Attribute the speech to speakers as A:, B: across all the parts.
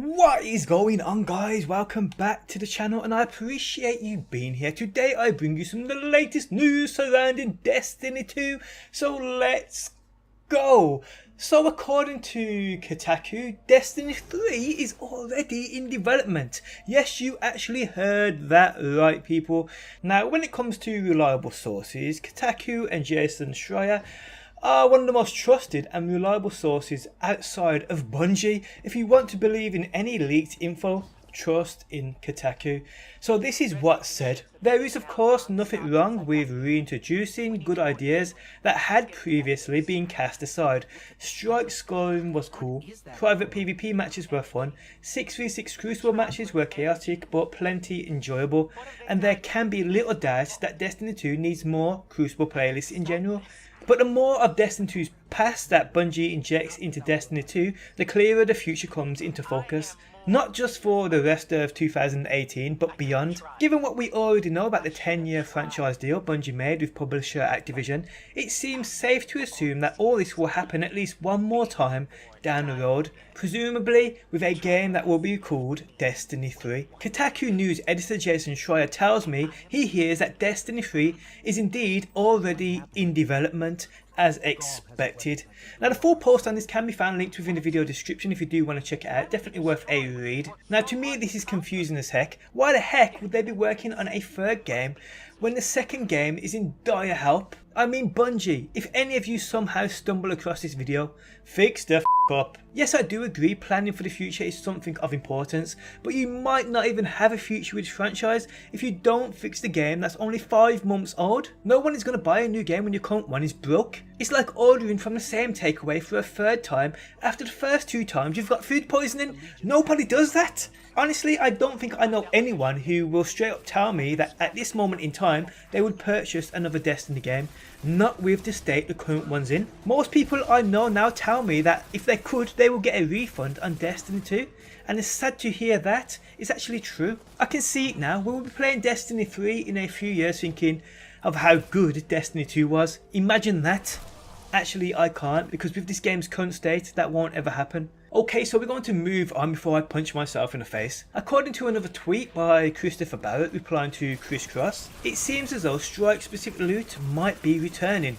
A: What is going on, guys? Welcome back to the channel and I appreciate you being here. Today I bring you some of the latest news surrounding Destiny 2, so let's go. So according to Kotaku, Destiny 3 is already in development. Yes, you actually heard that right, people. Now when it comes to reliable sources, Kotaku and Jason Schreier are one of the most trusted and reliable sources outside of Bungie. If you want to believe in any leaked info, trust in Kotaku. So this is what's said. There is of course nothing wrong with reintroducing good ideas that had previously been cast aside. Strike scoring was cool, private PvP matches were fun, 6v6 Crucible matches were chaotic but plenty enjoyable, and there can be little doubt that Destiny 2 needs more Crucible playlists in general. But the more of Destiny 2's past that Bungie injects into Destiny 2, the clearer the future comes into focus. Not just for the rest of 2018, but beyond. Given what we already know about the 10-year franchise deal Bungie made with publisher Activision, it seems safe to assume that all this will happen at least one more time down the road, presumably with a game that will be called Destiny 3. Kotaku News editor Jason Schreier tells me he hears that Destiny 3 is indeed already in development, as expected. Now the full post on this can be found linked within the video description if you do want to check it out. Definitely worth a read. Now to me this is confusing as heck. Why the heck would they be working on a third game when the second game is in dire help? I mean Bungie, if any of you somehow stumble across this video, fix the up. Yes, I do agree planning for the future is something of importance, but you might not even have a future with this franchise if you don't fix the game that's only 5 months old. No one is going to buy a new game when your current one is broke. It's like ordering from the same takeaway for a third time after the first 2 times you've got food poisoning. Nobody does that. Honestly, I don't think I know anyone who will straight up tell me that at this moment in time they would purchase another Destiny game, not with the state the current one's in. Most people I know now tell me that if they could, they will get a refund on Destiny 2, and it's sad to hear that it's actually true. I can see it now. We will be playing Destiny 3 in a few years thinking of how good Destiny 2 was. Imagine that. Actually I can't, because with this game's current state that won't ever happen. Okay, so we're going to move on before I punch myself in the face. According to another tweet by Christopher Barrett replying to Chris Cross, it seems as though Strike Specific Loot might be returning.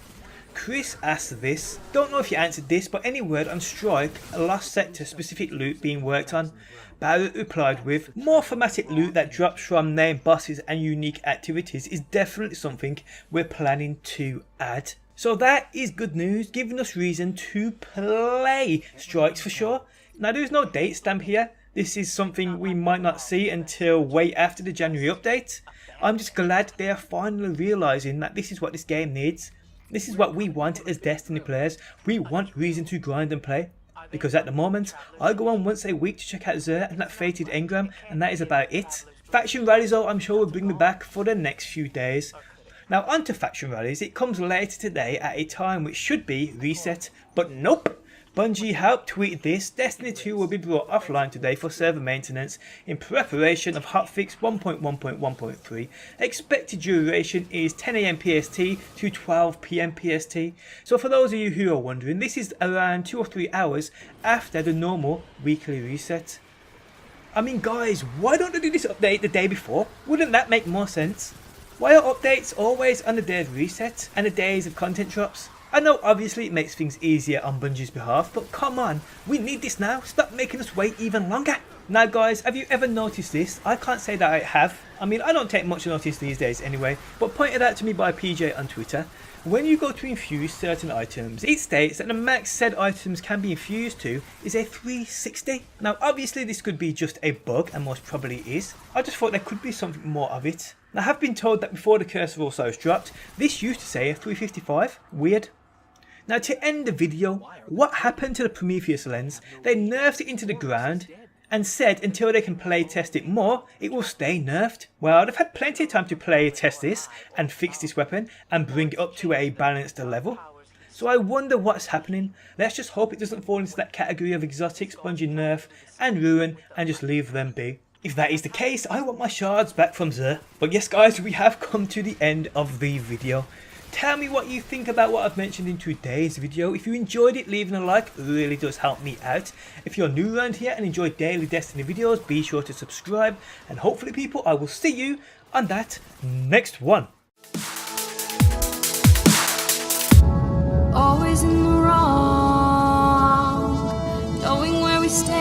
A: Chris asked this, don't know if you answered this, but any word on Strike, a Lost Sector specific loot being worked on? Barrett replied with, more thematic loot that drops from named bosses and unique activities is definitely something we're planning to add. So that is good news, giving us reason to play Strikes for sure. Now there is no date stamp here. This is something we might not see until way after the January update. I'm just glad they are finally realising that this is what this game needs. This is what we want as Destiny players. We want reason to grind and play. Because at the moment, I go on once a week to check out Xur and that fated engram, and that is about it. Faction rallies though I'm sure will bring me back for the next few days. Now onto faction rallies, it comes later today at a time which should be reset, but nope. Bungie helped tweet this. Destiny 2 will be brought offline today for server maintenance in preparation of hotfix 1.1.1.3. Expected duration is 10 AM PST to 12 PM PST. So for those of you who are wondering, this is around 2 or 3 hours after the normal weekly reset. I mean guys, why don't they do this update the day before? Wouldn't that make more sense? Why are updates always on the day of reset and the days of content drops? I know obviously it makes things easier on Bungie's behalf, but come on, we need this now. Stop making us wait even longer. Now guys, have you ever noticed this? I can't say that I have. I mean, I don't take much notice these days anyway, but pointed out to me by PJ on Twitter. When you go to infuse certain items, it states that the max said items can be infused to is a 360. Now obviously this could be just a bug, and most probably is. I just thought there could be something more of it. Now I have been told that before the Curse of All Souls dropped, this used to say a 355. Weird. Now to end the video, what happened to the Prometheus Lens? They nerfed it into the ground and said until they can play test it more, it will stay nerfed. Well, they've had plenty of time to play test this and fix this weapon and bring it up to a balanced level. So I wonder what's happening. Let's just hope it doesn't fall into that category of exotics, Bungie nerf and ruin and just leave them be. If that is the case, I want my shards back from Xur. But yes guys, we have come to the end of the video. Tell me what you think about what I've mentioned in today's video. If you enjoyed it, leaving a like really does help me out. If you're new around here and enjoy daily Destiny videos, be sure to subscribe, and hopefully people, I will see you on that next one.
B: Always in the wrong, knowing where we stand.